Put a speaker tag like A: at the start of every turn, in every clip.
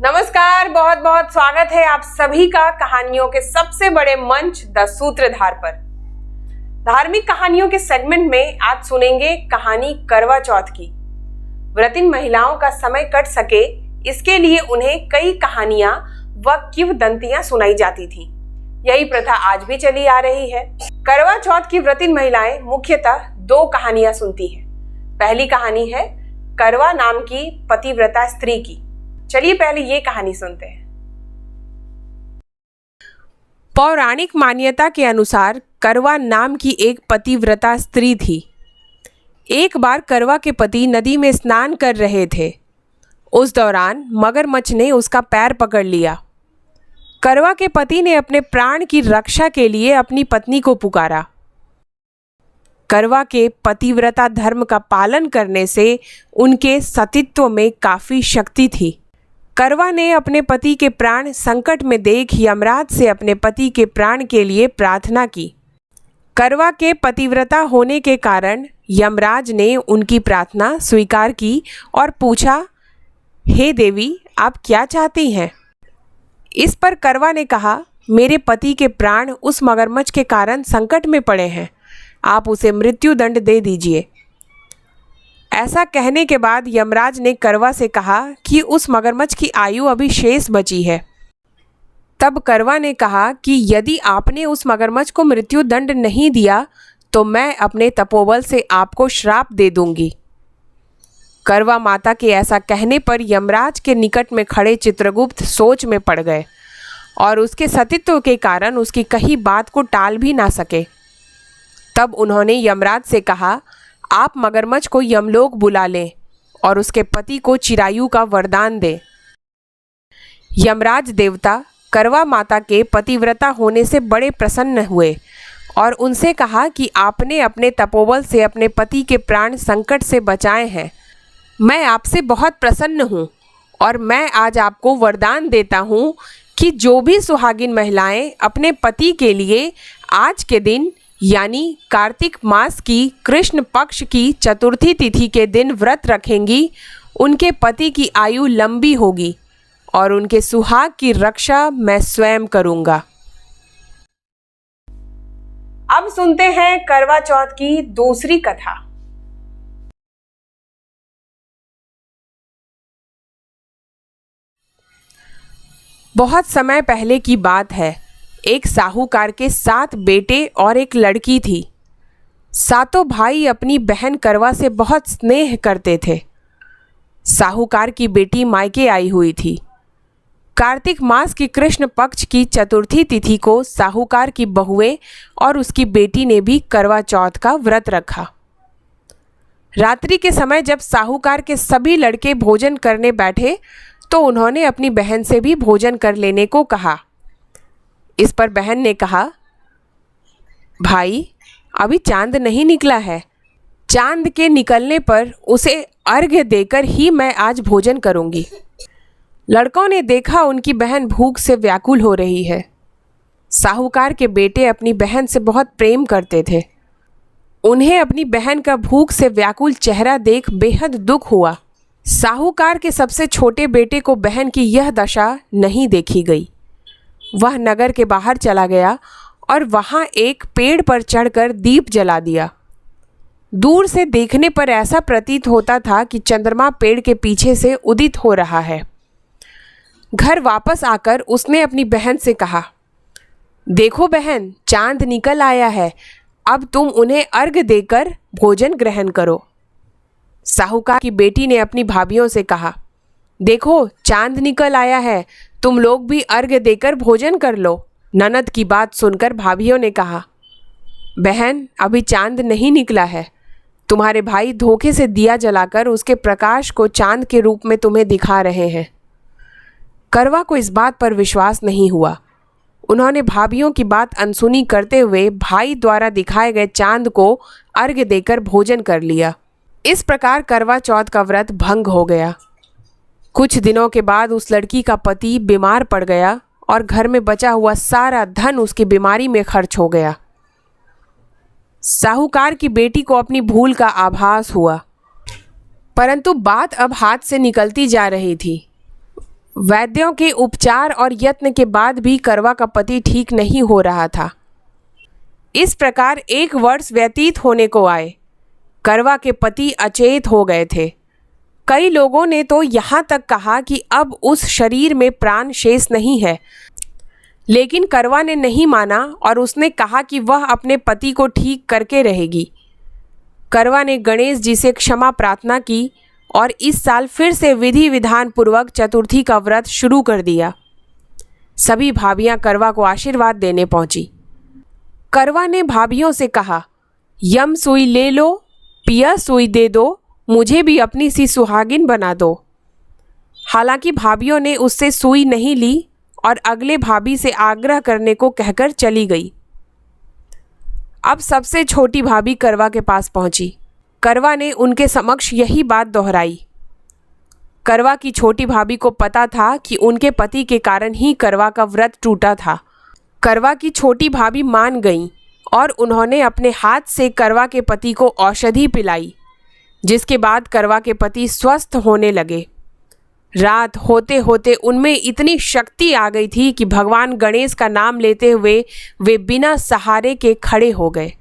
A: नमस्कार, बहुत बहुत स्वागत है आप सभी का कहानियों के सबसे बड़े मंच द सूत्रधार पर। धार्मिक कहानियों के सेगमेंट में आज सुनेंगे कहानी करवा चौथ की। व्रतिन महिलाओं का समय कट सके इसके लिए उन्हें कई कहानियां व किंवदंतियां सुनाई जाती थी। यही प्रथा आज भी चली आ रही है। करवा चौथ की व्रतिन महिलाएं मुख्यतः दो कहानियां सुनती हैं। पहली कहानी है करवा नाम की पतिव्रता स्त्री की। चलिए पहले ये कहानी सुनते हैं। पौराणिक मान्यता के अनुसार करवा नाम की एक पतिव्रता स्त्री थी। एक बार करवा के पति नदी में स्नान कर रहे थे। उस दौरान मगरमच्छ ने उसका पैर पकड़ लिया। करवा के पति ने अपने प्राण की रक्षा के लिए अपनी पत्नी को पुकारा। करवा के पतिव्रता धर्म का पालन करने से उनके सतीत्व में काफी शक्ति थी। करवा ने अपने पति के प्राण संकट में देख यमराज से अपने पति के प्राण के लिए प्रार्थना की। करवा के पतिव्रता होने के कारण यमराज ने उनकी प्रार्थना स्वीकार की और पूछा, हे देवी, आप क्या चाहती हैं? इस पर करवा ने कहा, मेरे पति के प्राण उस मगरमच्छ के कारण संकट में पड़े हैं, आप उसे मृत्यु दंड दे दीजिए। ऐसा कहने के बाद यमराज ने करवा से कहा कि उस मगरमच्छ की आयु अभी शेष बची है। तब करवा ने कहा कि यदि आपने उस मगरमच्छ को मृत्यु दंड नहीं दिया तो मैं अपने तपोबल से आपको श्राप दे दूंगी। करवा माता के ऐसा कहने पर यमराज के निकट में खड़े चित्रगुप्त सोच में पड़ गए और उसके सतीत्व के कारण उसकी कही बात को टाल भी ना सके। तब उन्होंने यमराज से कहा, आप मगरमच्छ को यमलोक बुला लें और उसके पति को चिरायु का वरदान दें। यमराज देवता करवा माता के पतिव्रता होने से बड़े प्रसन्न हुए और उनसे कहा कि आपने अपने तपोबल से अपने पति के प्राण संकट से बचाए हैं। मैं आपसे बहुत प्रसन्न हूँ और मैं आज आपको वरदान देता हूँ कि जो भी सुहागिन महिलाएं अपने पति के लिए आज के दिन यानी कार्तिक मास की कृष्ण पक्ष की चतुर्थी तिथि के दिन व्रत रखेंगी, उनके पति की आयु लंबी होगी और उनके सुहाग की रक्षा मैं स्वयं करूंगा। अब सुनते हैं करवा चौथ की दूसरी कथा। बहुत समय पहले की बात है। एक साहूकार के 7 बेटे और एक लड़की थी। सातों भाई अपनी बहन करवा से बहुत स्नेह करते थे। साहूकार की बेटी मायके आई हुई थी। कार्तिक मास की कृष्ण पक्ष की चतुर्थी तिथि को साहूकार की बहुएं और उसकी बेटी ने भी करवा चौथ का व्रत रखा। रात्रि के समय जब साहूकार के सभी लड़के भोजन करने बैठे तो उन्होंने अपनी बहन से भी भोजन कर लेने को कहा। इस पर बहन ने कहा, भाई, अभी चांद नहीं निकला है। चांद के निकलने पर उसे अर्घ्य देकर ही मैं आज भोजन करूंगी। लड़कों ने देखा उनकी बहन भूख से व्याकुल हो रही है। साहूकार के बेटे अपनी बहन से बहुत प्रेम करते थे। उन्हें अपनी बहन का भूख से व्याकुल चेहरा देख बेहद दुख हुआ। साहूकार के सबसे छोटे बेटे को बहन की यह दशा नहीं देखी गई। वह नगर के बाहर चला गया और वहाँ एक पेड़ पर चढ़कर दीप जला दिया। दूर से देखने पर ऐसा प्रतीत होता था कि चंद्रमा पेड़ के पीछे से उदित हो रहा है। घर वापस आकर उसने अपनी बहन से कहा, देखो बहन, चांद निकल आया है, अब तुम उन्हें अर्घ्य देकर भोजन ग्रहण करो। साहूकार की बेटी ने अपनी भाभियों से कहा, देखो चांद निकल आया है, तुम लोग भी अर्घ्य देकर भोजन कर लो। ननद की बात सुनकर भाभियों ने कहा, बहन, अभी चांद नहीं निकला है। तुम्हारे भाई धोखे से दिया जलाकर उसके प्रकाश को चांद के रूप में तुम्हें दिखा रहे हैं। करवा को इस बात पर विश्वास नहीं हुआ। उन्होंने भाभियों की बात अनसुनी करते हुए भाई द्वारा दिखाए गए चांद को अर्घ्य देकर भोजन कर लिया। इस प्रकार करवा चौथ का व्रत भंग हो गया। कुछ दिनों के बाद उस लड़की का पति बीमार पड़ गया और घर में बचा हुआ सारा धन उसकी बीमारी में खर्च हो गया। साहूकार की बेटी को अपनी भूल का आभास हुआ, परंतु बात अब हाथ से निकलती जा रही थी। वैद्यों के उपचार और यत्न के बाद भी करवा का पति ठीक नहीं हो रहा था। इस प्रकार 1 वर्ष व्यतीत होने को आए। करवा के पति अचेत हो गए थे। कई लोगों ने तो यहाँ तक कहा कि अब उस शरीर में प्राण शेष नहीं है, लेकिन करवा ने नहीं माना और उसने कहा कि वह अपने पति को ठीक करके रहेगी। करवा ने गणेश जी से क्षमा प्रार्थना की और इस साल फिर से विधि विधान पूर्वक चतुर्थी का व्रत शुरू कर दिया। सभी भाभियां करवा को आशीर्वाद देने पहुंची। करवा ने भाभियों से कहा, यम सुई ले लो, पिया सुई दे दो, मुझे भी अपनी सी सुहागिन बना दो। हालांकि भाभियों ने उससे सुई नहीं ली और अगले भाभी से आग्रह करने को कहकर चली गई। अब सबसे छोटी भाभी करवा के पास पहुंची। करवा ने उनके समक्ष यही बात दोहराई। करवा की छोटी भाभी को पता था कि उनके पति के कारण ही करवा का व्रत टूटा था। करवा की छोटी भाभी मान गईं और उन्होंने अपने हाथ से करवा के पति को औषधि पिलाई, जिसके बाद करवा के पति स्वस्थ होने लगे। रात होते होते उनमें इतनी शक्ति आ गई थी कि भगवान गणेश का नाम लेते हुए वे बिना सहारे के खड़े हो गए।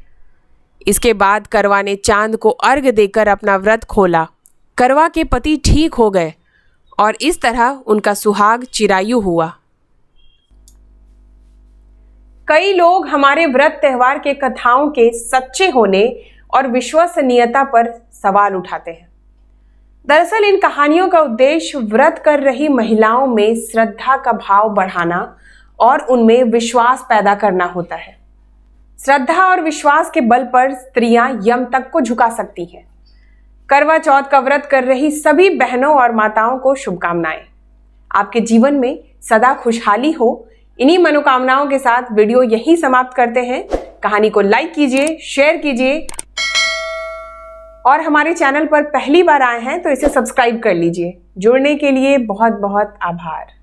A: इसके बाद करवा ने चांद को अर्घ देकर अपना व्रत खोला। करवा के पति ठीक हो गए और इस तरह उनका सुहाग चिरायु हुआ। कई लोग हमारे व्रत त्यौहार के कथाओं के सच्चे होने और विश्वसनीयता पर सवाल उठाते हैं। दरअसल इन कहानियों का उद्देश्य व्रत कर रही महिलाओं में श्रद्धा का भाव बढ़ाना और उनमें विश्वास पैदा करना होता है। श्रद्धा और विश्वास के बल पर स्त्रियां यम तक को झुका सकती हैं। करवा चौथ का व्रत कर रही सभी बहनों और माताओं को शुभकामनाएं। आपके जीवन में सदा खुशहाली हो। इन्हीं मनोकामनाओं के साथ वीडियो यहीं समाप्त करते हैं। कहानी को लाइक कीजिए, शेयर कीजिए और हमारे चैनल पर पहली बार आए हैं तो इसे सब्सक्राइब कर लीजिए। जुड़ने के लिए बहुत बहुत आभार।